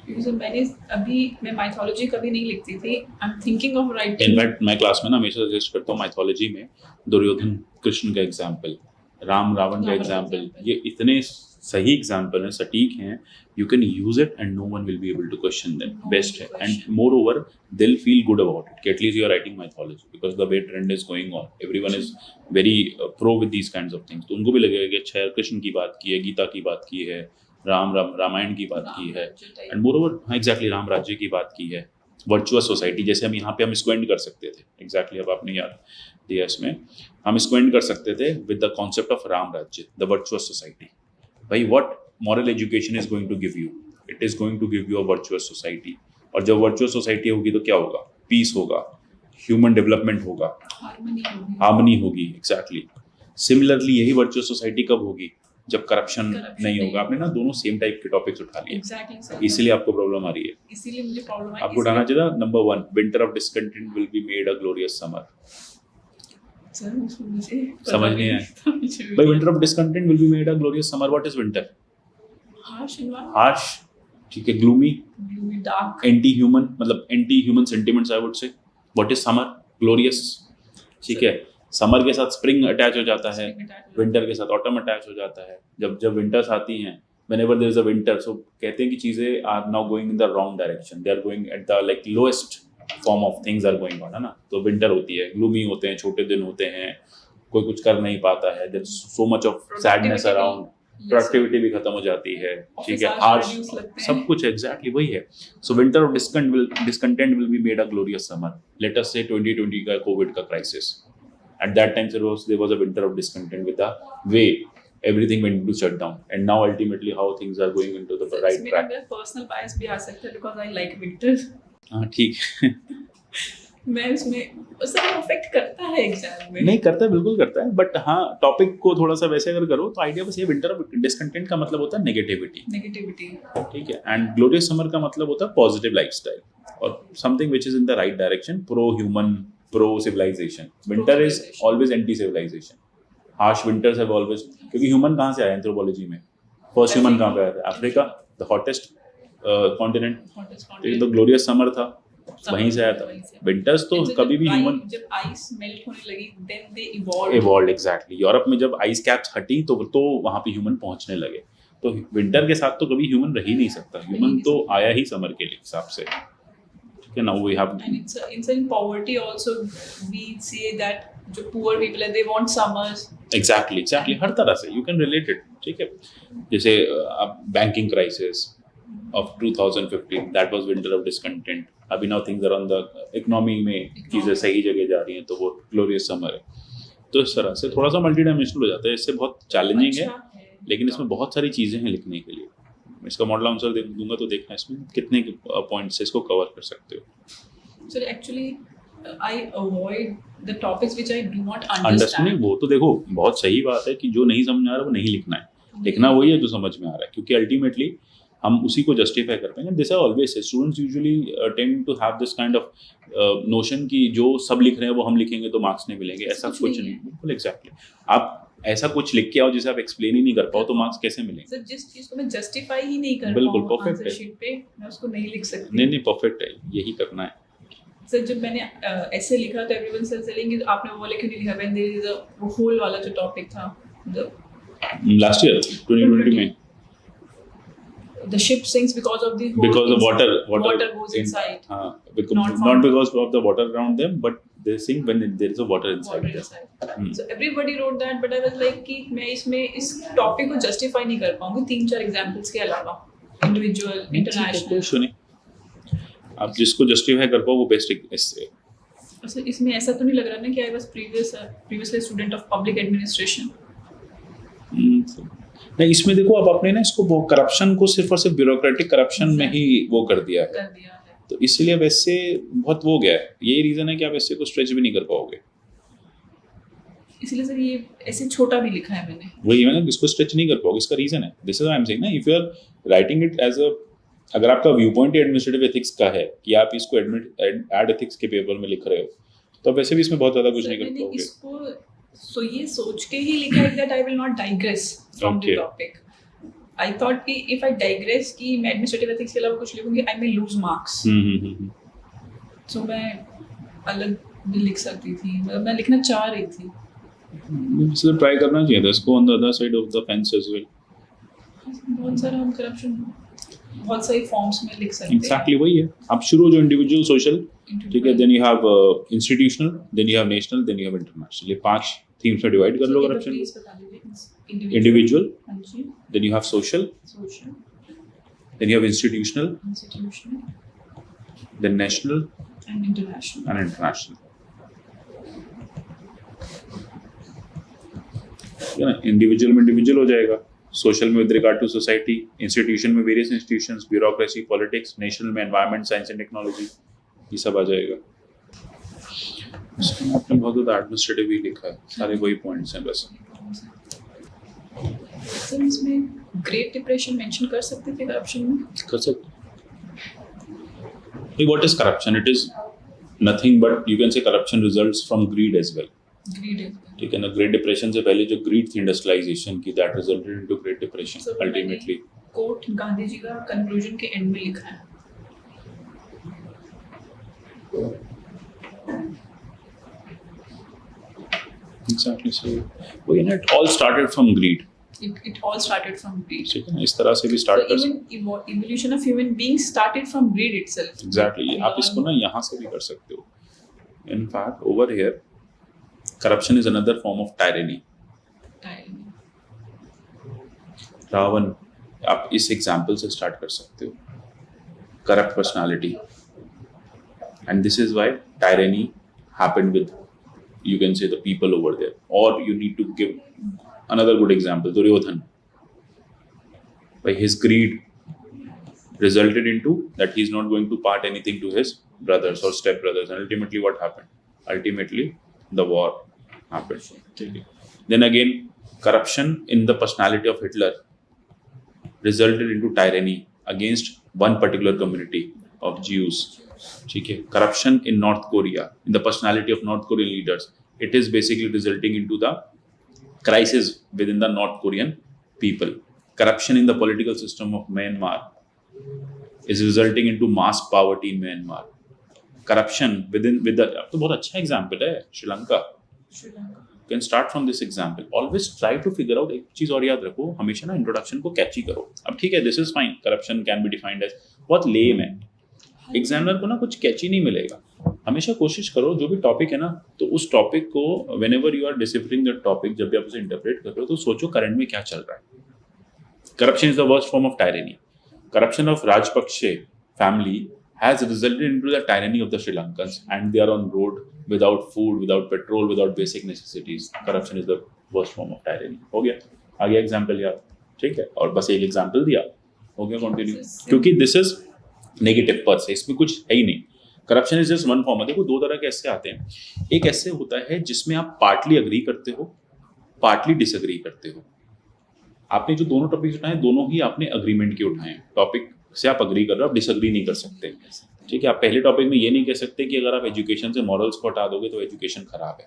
क्योंकि मैं माइथोलॉजी कभी नहीं लिखती थी. I am thinking of writing. In fact मैं क्लास में ना हमेशा सजेस्ट करता हूँ माइथोलॉजी में दुर्योधन कृष्ण का एग्जाम्पल, राम रावण का एग्जाम्पल, ये इतने सही एग्जाम्पल है, सटीक हैं, you can use it and no one will be able to question them. Best है. And moreover they'll feel good about it कि at least you are writing mythology, because the way trend is going on, everyone is very pro with these kinds of things. तो उनको भी लगेगा कि अच्छा यार कृष्ण की बात की है, गीता की बात की है, रामायण की बात की है, एंड मोर ओवर हाँ एग्जैक्टली राम राज्य की बात की है, वर्चुअस सोसाइटी. जैसे हम यहाँ पे हम इसको एंड कर सकते थे, एग्जैक्टली अब आपने याद दिया इसमें, हम इसको एंड कर सकते थे with the concept of Ram राज्य, द वर्चुअस सोसाइटी. भाई what moral education is going to give you? It is going to give you a virtuous society. और जब virtuous society होगी तो क्या होगा? Peace होगा, human development होगा, harmony होगी. Exactly. Similarly यही virtuous society कब होगी? जब corruption नहीं होगा. आपने ना दोनों सेम टाइप के टॉपिक्स उठा लिए. Exactly, इसीलिए आपको प्रॉब्लम आ रही है. इसीलिए मुझे प्रॉब्लम आई. आपको उठाना चाहिए था number 1, winter of discontent will be made a glorious summer. समझ नहीं आया. भाई winter of discontent will be made a glorious summer. What is winter? Harsh, ठीक है. gloomy, dark, anti-human, मतलब anti-human sentiments I would say. What is summer? glorious, ठीक है. Summer के साथ स्प्रिंग अटैच हो जाता है, विंटर के साथ ऑटम अटैच हो जाता है. जब विंटर्स आती हैं, whenever there is a winter, so कहते हैं कि चीजें are now going in the wrong direction, they are going at the like lowest form of things are going on, है ना. तो विंटर होती है, ग्लूमी होते हैं, छोटे दिन होते हैं, कोई कुछ कर नहीं पाता है, there is so much of sadness around, productivity भी खत्म हो जाती है, ठीक है. आज सब कुछ एग्जैक्टली वही है. So winter of discontent will be made a glorious summer. Let us say 2020 का कोविड का crisis, at that time there was a winter of discontent with the way everything went into shutdown, and now ultimately how things are going into the right track. मेरा personal bias भी आ सकता है because I like winter. हाँ ठीक है. मैं उसमें उससे अफेक्ट करता है एग्जाम में. नहीं करता है, बिल्कुल करता है, बट हाँ टॉपिक को थोड़ा सा वैसे अगर करो तो आइडिया बस ये, विंटर ऑफ डिस्कंटेंट का मतलब होता है नेगेटिविटी, ठीक है. एंड ग्लोरियस समर का मतलब होता है पॉजिटिव लाइफस्टाइल और something which is in the right direction, pro human, pro civilization. Winter is always anti civilization. Harsh winters have always, क्योंकि ह्यूमन कहाँ से आया एंथ्रोपोलॉजी में? फर्स्ट ह्यूमन कहाँ पे आया था? Africa, the hottest continent. तो ग्लोरियस समर था, वहीं से आया था. विंटर्स तो कभी भी ह्यूमन, जब आइस मेल्ट होने लगी then they evolved. Exactly. Europe में जब आइस कैप्स हटी तो वहां पे ह्यूमन पहुंचने लगे. तो विंटर के साथ तो कभी ह्यूमन रह ही नहीं सकता. ह्यूमन तो आया ही समर के लिए हिसाब से, ठीक है. Now we have, and it's in poverty also we say that जो पुअर पीपल है दे वांट समर्स. एग्जैक्टली हर तरह से यू कैन रिलेट इट, ठीक है. जैसे अब banking crisis of 2015, that was winter of discontent. अभी now things are on the economy में चीज़ें सही जगह जा रही हैं, तो वो glorious summer है. तो इस तरह से थोड़ा सा मल्टी डायमेंशनल हो जाता है. इससे बहुत चैलेंजिंग है, लेकिन इसमें बहुत सारी चीज़ें हैं लिखने के लिए. इसका मॉडल आंसर दूंगा तो देखना इसमें कितने पॉइंट्स से इसको कवर कर सकते हो. So actually I avoid the topics which I do not understand. वो तो देखो बहुत सही बात है कि जो नहीं समझ आ रहा वो नहीं लिखना है, लिखना वही है जो समझ में आ रहा है, क्योंकि अल्टीमेटली हम उसी को जस्टिफाई कर पाएंगे. This are always students usually tend to have this kind of notion कि जो सब लिख रहे हैं वो हम लिखेंगे तो मार्क्स नहीं मिलेंगे. ऐसा कुछ नहीं. बिल्कुल एग्जैक्टली. आप ऐसा कुछ लिख के आओ जिसे आप एक्सप्लेन ही नहीं कर पाओ तो मार्क्स कैसे मिलेंगे? सर जिस चीज को मैं जस्टिफाई ही नहीं कर बिल्कुल पाऊँ परफेक्ट आंसर है. शीट पे मैं उसको नहीं लिख सकती. नहीं परफेक्ट है, यही करना है. सर जब मैंने ऐसे लिखा तो एवरीवन सर सेलिंग आपने वो लिख नहीं लिखा when there is a whole वाला जो टॉपिक था लास्ट ईयर 2020 में. The ship sinks because of the because the water goes inside. Not because of the water around them, but they sink when there is a water inside. So everybody wrote that, but I was like कि मैं इसमें इस topic को justify नहीं कर पाऊंगी 3-4 examples के अलावा, इंडिविजुअल, इंटरनेशनल. आप जिसको जस्टिफाई कर पाओ वो बेस्ट इससे. अच्छा इसमें ऐसा तो नहीं लग रहा ना कि I was previously student of public administration. नहीं इसमें देखो अब आपने ना इसको करप्शन को सिर्फ और सिर्फ ब्यूरोक्रेटिक करप्शन में ही वो कर दिया है. तो इसलिए वैसे बहुत वो गया है. यही रीजन है कि आप ऐसे को स्ट्रेच भी नहीं कर पाओगे. इसलिए सर ये ऐसे छोटा भी लिखा है मैंने. वही है ना, इसको स्ट्रेच नहीं कर पाओगे. इसका रीजन है, this is I am saying ना, if you are writing it as a, अगर आपका व्यू पॉइंट एडमिनिस्ट्रेटिव एथिक्स का है कि आप इसको एड एथिक्स के पेपर में लिख रहे हो, तो वैसे भी इसमें बहुत ज्यादा कुछ नहीं कर पाओगे. इसको सो ये सोच के ही लिखा है that I will not digress from the topic. I thought कि इफ आई डाइग्रेस कि मैं एडमिनिस्ट्रेटिव एथिक्स के अलावा कुछ लिखूंगी आई मे लूज मार्क्स. सो मैं अलग भी लिख सकती थी, मतलब मैं लिखना चाह रही थी. इसलिए ट्राई करना चाहिए था इसको on the other side of the fence as well. बहुत सारा हम करप्शन बहुत सारी फॉर्म्स में लिख सकते हैं। एग्जैक्टली वही है। आप शुरू हो जो इंडिविजुअल, सोशल, ठीक है, then you have institutional, then you have national, then you have international. ये 5 थीम्स में डिवाइड कर लो corruption. Individual, then you have social, then you have institutional, then national and international. Individual में individual हो जाएगा, social में with regard to society, institution में various institutions, bureaucracy, politics, national में एनवायरनमेंट, साइंस एंड टेक्नोलॉजी, ये सब आ जाएगा। इसमें आपने बहुत ज़्यादा एडमिनिस्ट्रेटिव ही लिखा है, सारे वही पॉइंट्स हैं बस। सर इसमें ग्रेट डिप्रेशन मेंशन कर सकते थे करप्शन में? कर सकते। What is corruption? It is nothing but you can say corruption results from greed as well. Greed है। ठीक है ना, ग्रेट डिप्रेशन से पहले जो ग्रीड थी इंडस्ट्रियलाइजेशन की, that resulted into great depression ultimately. Quote Gandhi ji का कंक्लूजन के एंड में लिखा है। एग्जैक्टली सही। वही ना, it all started from greed. It all started from greed. ठीक है ना, इस तरह से भी स्टार्ट कर सकते हैं। Evolution of human beings started from greed itself. Exactly. आप इसको ना यहाँ से भी कर सकते हो। In fact, over here, corruption is another form of tyranny. Ravan, आप इस एग्जाम्पल से स्टार्ट कर सकते हो। Corrupt personality, and this is why tyranny happened with, you can say, the people over there. Or you need to give another good example, Duryodhan. By his greed resulted into that he's not going to part anything to his brothers or step brothers, and ultimately what happened? Ultimately the war happened. Okay. Then again, corruption in the personality of Hitler resulted into tyranny against one particular community of Jews. ठीक है, corruption in North Korea, in the personality of North Korean leaders, it is basically resulting into the crisis within the North Korean people. Corruption in the political system of Myanmar is resulting into mass poverty in Myanmar. Corruption with the, तो बहुत अच्छा example है Sri Lanka. You can start from this example. Always try to figure out। एक चीज और याद रखो, हमेशा ना इंट्रोडक्शन को कैची करो। अब ठीक है, this is fine, corruption can be defined as, बहुत लेम है, एग्जामिनर को ना कुछ कैची नहीं मिलेगा। हमेशा कोशिश करो जो भी टॉपिक है ना, तो उस टॉपिक को whenever you are deciphering that topic, जब भी आप उसे इंटरप्रेट कर रहे हो, तो सोचो करंट में क्या चल रहा है। Corruption is the worst form of टायरेनी। Corruption of Rajapaksa family has resulted into the tyranny of the Sri Lankans, and they are on road without food, without petrol, without basic necessities. Corruption is the worst form of tyranny. हो गया, आ गया example यार, ठीक है, और बस एक example दिया, हो गया कंटिन्यू, क्योंकि दिस इज नेगेटिव पर से, इसमें कुछ है ही नहीं। Corruption is just one form. देखो दो तरह के ऐसे आते हैं, एक ऐसे होता है जिसमें आप पार्टली अग्री करते हो, पार्टली डिसअग्री करते हो। आपने जो दोनों टॉपिक उठाए, दोनों ही आपने अग्रीमेंट के उठाए हैं। टॉपिक से आप अग्री कर रहे हो, आप डिसअग्री नहीं कर सकते, ठीक है। आप पहले टॉपिक में ये नहीं कह सकते कि अगर आप एजुकेशन से मॉरल्स को हटा दोगे तो एजुकेशन खराब है,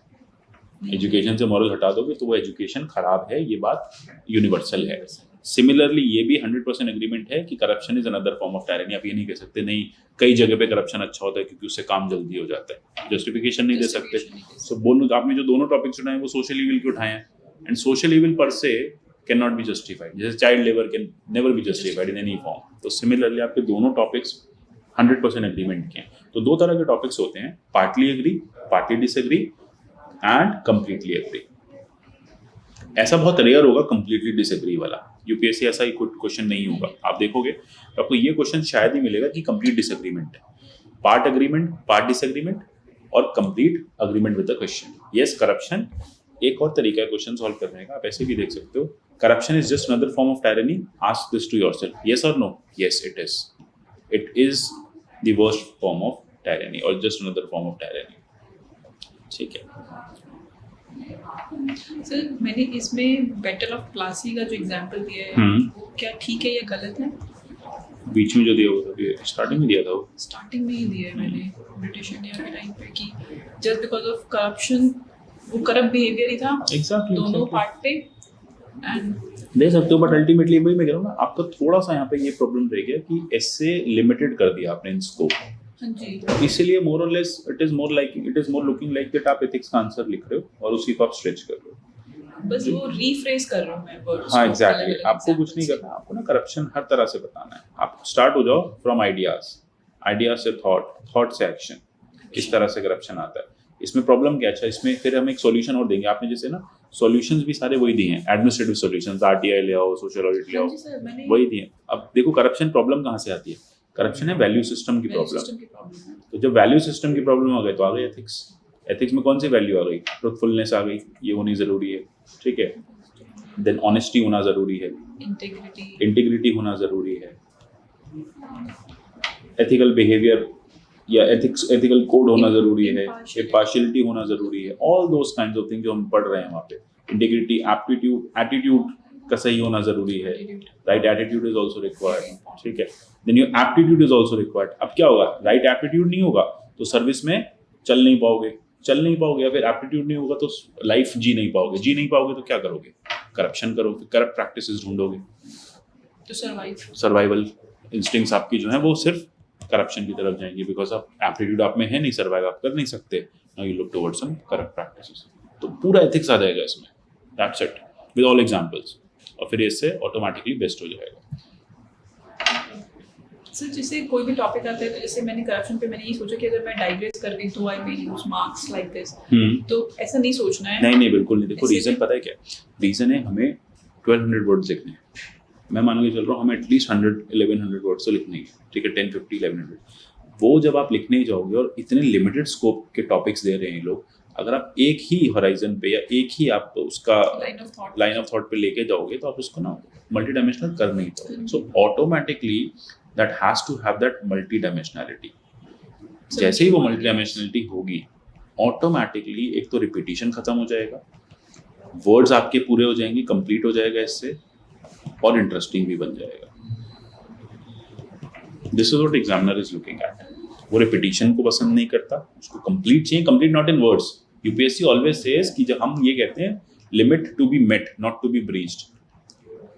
एजुकेशन से मॉरल हटा दोगे तो वो एजुकेशन खराब है, ये बात यूनिवर्सल है। सिमिलरली ये भी 100% एग्रीमेंट है कि corruption is another form of टायरेनी। आप ये नहीं कह सकते नहीं कई जगह पे करप्शन अच्छा होता है क्योंकि उससे काम जल्दी हो जाता है, जस्टिफिकेशन नहीं दे सकते। सो आपने जो दोनों टॉपिक्स उठाए वो सोशल इविल के उठाए हैं, एंड सोशल इविल पर से कैन नॉट बी जस्टिफाइड, जैसे child labour can never be justified in any form. तो सिमिलरली आपके दोनों टॉपिक्स 100% एग्रीमेंट के हैं। तो दो तरह के टॉपिक्स होते हैं, partly agree, partly disagree and completely agree. ऐसा बहुत रेयर होगा कंप्लीटली डिसएग्री वाला, यूपीएससी ऐसा ही क्वेश्चन नहीं होगा। आप देखोगे तो आपको ये क्वेश्चन शायद ही मिलेगा कि कंप्लीट डिसएग्रीमेंट है, पार्ट एग्रीमेंट, पार्ट डिसएग्रीमेंट और complete agreement with the question. Yes, corruption एक और तरीका है क्वेश्चन सॉल्व करने का, आप ऐसे भी देख सकते हो। Corruption is just another form of tyranny, ask this to yourself, yes और no? Yes, it is, it is the worst form of tyranny और just another form of tyranny, ठीक है। सर मैंने इसमें बैटल ऑफ प्लासी का जो example दिया है वो क्या ठीक है या गलत है? बीच में जो दिया वो स्टार्टिंग में दिया था, वो स्टार्टिंग में ही दिया है मैंने ब्रिटिश इंडिया के टाइम पे कि जस्ट बिकॉज ऑफ करप्शन, वो करप्ट बिहेवियर ही था दोनों पार्ट पे, एंड दे सकते हो। बट अल्टीमेटली वही मैं कह रहा हूँ ना, आपका थोड़ा सा यहाँ पे ये प्रॉब्लम रह गया कि ऐसे लिमिटेड कर दिया आपने इन स्कोप, हाँ जी। इसीलिए मोर और less it is more looking like that आप एथिक्स का आंसर लिख रहे हो और उसी को आप स्ट्रेच कर रहे हो। बस वो रीफ्रेज कर रहा हूँ मैं वर्ड्स हाँ को एग्जैक्टली, अलग-अलग आपको कुछ नहीं examples करना, आपको ना करप्शन हर तरह से बताना है। आप स्टार्ट हो जाओ फ्रॉम आइडियाज, आइडिया से थॉट, थॉट से एक्शन, किस तरह से करप्शन आता है, इसमें प्रॉब्लम क्या। अच्छा, इसमें फिर हम एक सॉल्यूशन और देंगे। आपने जैसे ना सॉल्यूशंस भी सारे वही दिए हैं, एडमिनिस्ट्रेटिव सॉल्यूशंस, आरटीआई ले आओ, सोशल ऑडिट ले हाँ आओ, जी सर, मैंने वही दिए। अब देखो करप्शन प्रॉब्लम कहाँ से आती है, करप्शन है वैल्यू सिस्टम की वैल्यू प्रॉब्लम। सिस्टम की प्रॉब्लम है। तो जब वैल्यू सिस्टम की प्रॉब्लम आ गई तो आ गई एथिक्स। एथिक्स में कौन सी वैल्यू आ गई, ट्रुथफुलनेस आ गई, ये होनी ज़रूरी है, ठीक है। देन ऑनेस्टी होना ज़रूरी है, इंटीग्रिटी, इंटीग्रिटी होना ज़रूरी है, एथिकल बिहेवियर या एथिकल कोड होना ज़रूरी है, इम्पार्शियलिटी होना ज़रूरी है, all those kinds of thing जो हम पढ़ रहे हैं वहाँ पे। इंटीग्रिटी, एटीट्यूड का सही होना ज़रूरी है, right attitude is also required, ठीक है। Then your aptitude is also required. अब क्या होगा, राइट एप्टीट्यूड नहीं होगा तो सर्विस में चल नहीं पाओगे, या फिर एप्टीट्यूड नहीं होगा तो लाइफ जी नहीं पाओगे तो क्या करोगे, करप्शन करोगे, करप्ट प्रैक्टिसेस ढूंढोगे, तो सर्वाइवल इंस्टिंक्ट्स आपकी जो है वो सिर्फ करप्शन की तरफ जाएंगी, बिकॉज आप एप्टीट्यूड आप में है नहीं, सर्वाइव आप कर नहीं सकते। Now you look towards some corrupt practices, तो पूरा एथिक्स आ जाएगा इसमें, that's it, with all examples, और फिर इससे ऑटोमेटिकली बेस्ट हो जाएगा। सर जैसे कोई भी टॉपिक आता है, तो जैसे मैंने करप्शन पे मैंने ये सोचा कि अगर मैं डाइग्रेस कर गई तो I may use marks like this, तो ऐसा नहीं सोचना है। नहीं बिल्कुल नहीं। देखो रीजन पता है क्या, रीजन है हमें 1200 वर्ड्स लिखने हैं। मैं मान के चल रहा हूँ हमें एटलीस्ट 100-1100 वर्ड्स तो लिखने ही, ठीक है, 10-50-1100। वो जब आप लिखने जाओगे और इतने लिमिटेड स्कोप के टॉपिक्स दे रहे हैं लोग, अगर आप एक ही हॉराइजन पे या एक ही आप उसका लाइन ऑफ थॉट पे लेके जाओगे तो आप उसको ना मल्टी डायमेंशनल कर नहीं पाओगे। So automatically that has to have that multi dimensionality. जैसे ही वो मल्टी डायमेंशनैलिटी होगी, ऑटोमेटिकली एक तो रिपीटिशन खत्म हो जाएगा, वर्ड्स आपके पूरे हो जाएंगे, कंप्लीट हो जाएगा इससे, और इंटरेस्टिंग भी बन जाएगा। This is what examiner is looking at. वो रिपीटिशन को पसंद नहीं करता, उसको कंप्लीट चाहिए, complete not in words. UPSC always says कि जब हम ये कहते हैं limit to be met not to be breached,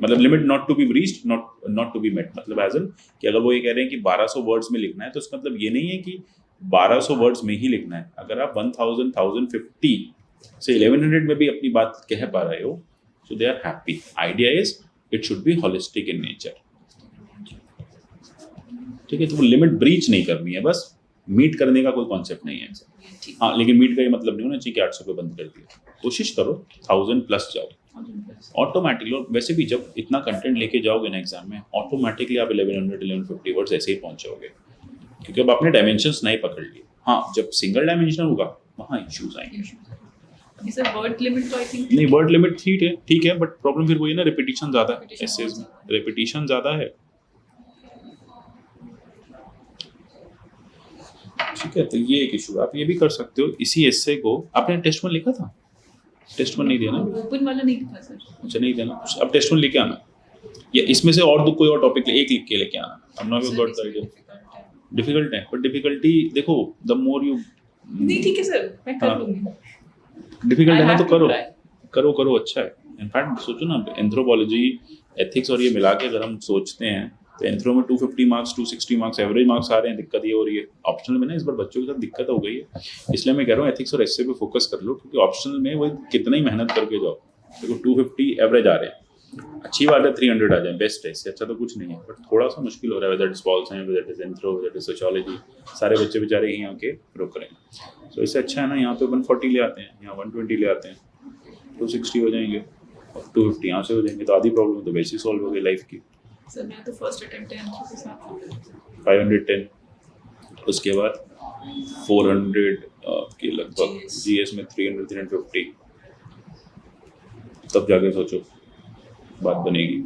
मतलब limit not to be breached not to be met, मतलब एज एन कि अगर वो ये कह रहे हैं कि 1200 वर्ड्स में लिखना है तो इसका मतलब ये नहीं है कि 1200 वर्ड्स में ही लिखना है। अगर आप 1050 से 1100 में भी अपनी बात कह पा रहे हो, so they are happy. Idea is it should be holistic in nature, ठीक है। तो वो लिमिट ब्रीच नहीं करनी है, बस मीट करने का कोई कॉन्सेप्ट नहीं है। हाँ, लेकिन मीट का ये मतलब नहीं होना चाहिए कि 800 पे बंद कर दिया। कोशिश करो 1000 प्लस जाओ ऑटोमेटिकली। और वैसे भी जब इतना कंटेंट लेके जाओगे ना एग्जाम में, ऑटोमेटिकली आप 1100-1150 वर्ड्स ऐसे ही पहुंच जाओगे, क्योंकि अब आपने डायमेंशंस नहीं पकड़ लिए। हाँ, जब सिंगल डायमेंशनल होगा वहाँ इश्यूज आएंगे। सर वर्ड लिमिट तो आई थिंक नहीं, वर्ड लिमिट ठीक है, बट प्रॉब्लम फिर वही ना, रिपीटिशन ज़्यादा है एसेज में, रिपीटिशन ज़्यादा है, ठीक है। तो ये एक इशू, आप ये भी कर सकते हो। इसी एसे को आपने टेस्ट में लिखा था, टेस्ट में नहीं देना, ओपन वाला नहीं था सर। अच्छा नहीं देना, अब टेस्ट में लेके आना, या इसमें से और कोई और टॉपिक एक लिख के लेके आना। अब now you got the idea. Difficult है, बट डिफिकल्टी देखो, द मोर यू नहीं, ठीक है सर, मैं कर लूंगी। डिफिकल्ट है ना तो करो, अच्छा है। इनफैक्ट सोचो ना, एंथ्रोपोलॉजी, एथिक्स और ये मिला के अगर हम सोचते हैं तो एंथ्रो में 250 मार्क्स 260 मार्क्स एवरेज मार्क्स आ रहे हैं। दिक्कत ये हो रही है ऑप्शनल में ना, इस बार बच्चों के साथ दिक्कत हो गई है, इसलिए मैं कह रहा हूँ एथिक्स और एसए पे फोकस कर लो, क्योंकि ऑप्शनल में वो कितना ही मेहनत करके जाओ, देखो 250 एवरेज आ रहे हैं, अच्छी बात है 300 आ जाए, बेस्ट है, इससे अच्छा तो कुछ नहीं है, बट थोड़ा सा मुश्किल हो रहा है। Whether it is pol science, whether it is anthro, whether it is sociology, सारे बच्चे बेचारे यहाँ के रुक रहे हैं। तो इससे अच्छा है ना, यहाँ पे 140 ले आते हैं, यहाँ 120 ले आते हैं, 260 हो जाएंगे और 250 यहाँ से हो जाएंगे, तो आधी प्रॉब्लम तो वैसे ही सॉल्व हो गई लाइफ की। सर मैं तो फर्स्ट अटेम्प्ट है एंथ्रो के साथ 510, उसके बाद 400 के लगभग, जीएस में 300-350, तब जाके सोचो बात बनेगी।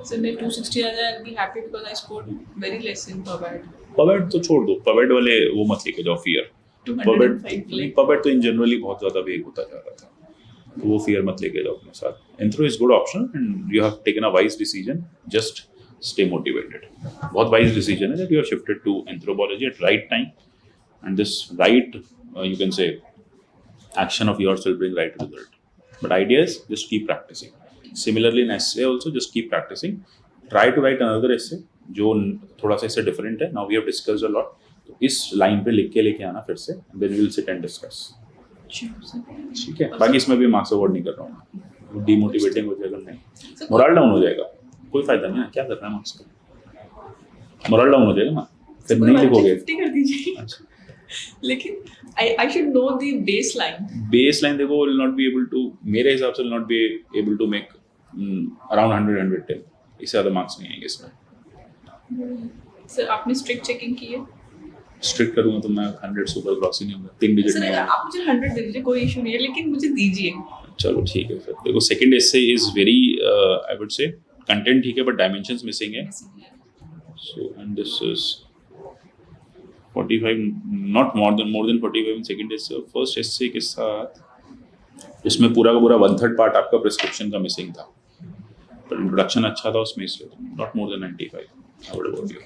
सर मैं 260 आ जाए, I be happy because I scored very less in पवेड तो छोड़ दो, पवेड वाले वो मत लेके जाओ, फियर। पवेड तो इन जनरली बहुत ज़्यादा वेग होता जा रहा था, तो वो फियर मत लेके जाओ अपने साथ। Anthro is good option and you have taken a wise decision, just stay motivated. बहुत वाइज डिसीजन है that you have shifted to anthropology at right time, and this right you can say action of yours will bring right result. But idea is just keep practicing. Similarly in essay also just keep practicing. Try to write another essay जो थोड़ा सा इससे different है. Now we have discussed a lot. तो इस line पे लिख के लेके आना फिर से, then we will sit and discuss. ठीक है, बाकी इसमें भी मार्क्स अवॉर्ड नहीं कर रहा हूँ. डिमोटिवेटिंग हो जाएगा, नहीं मोरल डाउन हो जाएगा, कोई फायदा नहीं है, क्या करना है मार्क्स का, मोरल डाउन हो जाएगा ना, फिर नहीं लिखोगे। 50 कर दीजिए। अच्छा, लेकिन I should know the baseline. Baseline देखो, will not be able to, मेरे हिसाब से will not be able to make around 100-110, इससे ज़्यादा मार्क्स नहीं आएंगे इसमें। सर आपने स्ट्रिक्ट चेकिंग की है? स्ट्रिक्ट करूँगा तो मैं 100 सुपर क्रॉस ही नहीं होगा, 3 डिजिट सर नहीं होगा। आप मुझे 100 दे दीजिए, कोई इशू नहीं है, लेकिन मुझे दीजिए। चलो ठीक है, फिर देखो second essay is very I would say content ठीक है बट डायमेंशंस मिसिंग है। So and this is 45, not more than 45 in second essay. First essay के साथ उसमें पूरा का पूरा 1/3 पार्ट आपका प्रिस्क्रिप्शन का मिसिंग था, पर इंट्रोडक्शन अच्छा था उसमें, इसलिए not more then 95 I would about you.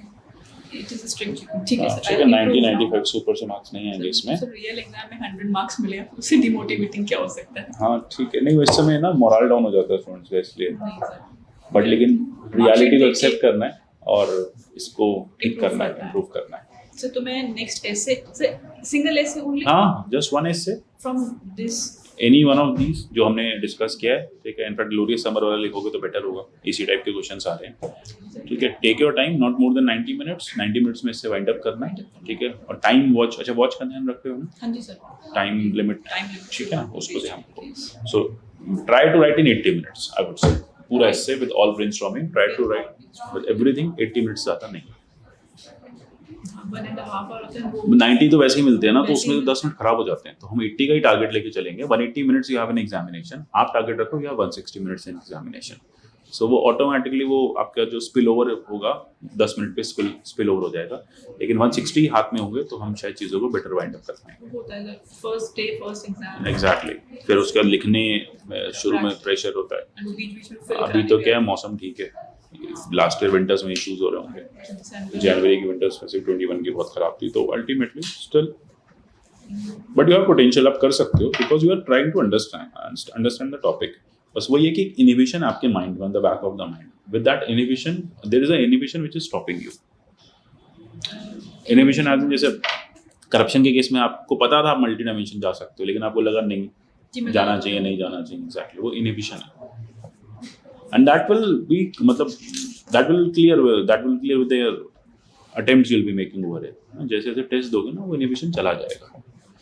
It is strict ठीक है सर। ठीक है, 90-95 से ऊपर से मार्क्स नहीं आएंगे इसमें। सर रियल एग्जाम में 100 मार्क्स मिले, उससे डिमोटिवेटिंग क्या हो सकता है? हाँ ठीक है, नहीं इस समय ना मोरल डाउन हो जाता है स्टूडेंट्स का, इसलिए नहीं सर, बट लेकिन रियलिटी को देखिए। एक्सेप्ट करना है और इसको ठीक Improve करना है, करना है। इम्प्रूव करना है। सर तो मैं नेक्स्ट ऐसे सिंगल ऐसे ओनली हाँ, just one essay, from this. Any one of these जो हमने डिस्कस किया है, ठीक है। इनफैक्ट ग्लोरियस समर वाला लिखोगे तो बेटर होगा, इसी टाइप के क्वेश्चंस आ रहे हैं, ठीक है। Take your time, not more than 90 minutes, 90 minutes में इससे वाइंड अप करना है, ठीक है। और टाइम वॉच, अच्छा वॉच का ध्यान रखते हो ना, हाँ जी sir, time limit, time limit ठीक है ना, उसको ध्यान रखो। So try to write in 80 minutes I would say, पूरा essay with all brainstorming, try to write with everything 80 minutes से ज़्यादा नहीं। 1.5 आवर होता है वो 90 तो वैसे ही मिलते हैं ना, तो वैसे उसमें ही तो 10 मिनट खराब हो जाते हैं, तो हम 80 का ही टारगेट लेके चलेंगे। 180 minutes you have an examination, आप टारगेट रखो या 160 मिनट्स इन एग्जामिनेशन। सो वो ऑटोमेटिकली वो आपका जो स्पिल ओवर होगा 10 मिनट पे स्पिल ओवर हो जाएगा, लेकिन 160 हाथ में होंगे तो हम शायद चीज़ों को बेटर वाइंड अप कर पाएंगे। वो होता है first day first exam exactly, फिर उसके बाद लिखने में शुरू में प्रेशर होता है। एंड बीच में फिल अभी तो क्या है, मौसम ठीक है, लास्ट ईयर विंटर्स में इश्यूज हो रहे होंगे, जनवरी की विंटर्स में से 21 की बहुत खराब थी, तो ultimately still but you have potential, आप कर सकते हो, because you are trying to understand the topic. बस वो ये कि इनहिबिशन आपके माइंड में, on the back of the mind, with that inhibition there is a inhibition which is stopping you. Inhibition as in जैसे करप्शन के case में आपको पता था आप मल्टी डायमेंशन जा सकते हो, लेकिन आपको लगा नहीं जाना चाहिए, नहीं जाना चाहिए, एग्जैक्टली वो इनहिबिशन है। And that will be, मतलब that will clear with the attempts you'll be making over it। जैसे जैसे टेस्ट दोगे ना, वो इनहिबिशन चला जाएगा।